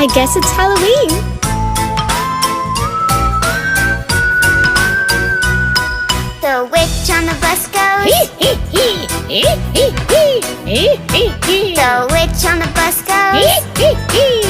I guess it's Halloween. The witch on the bus goes. The witch on the bus goes.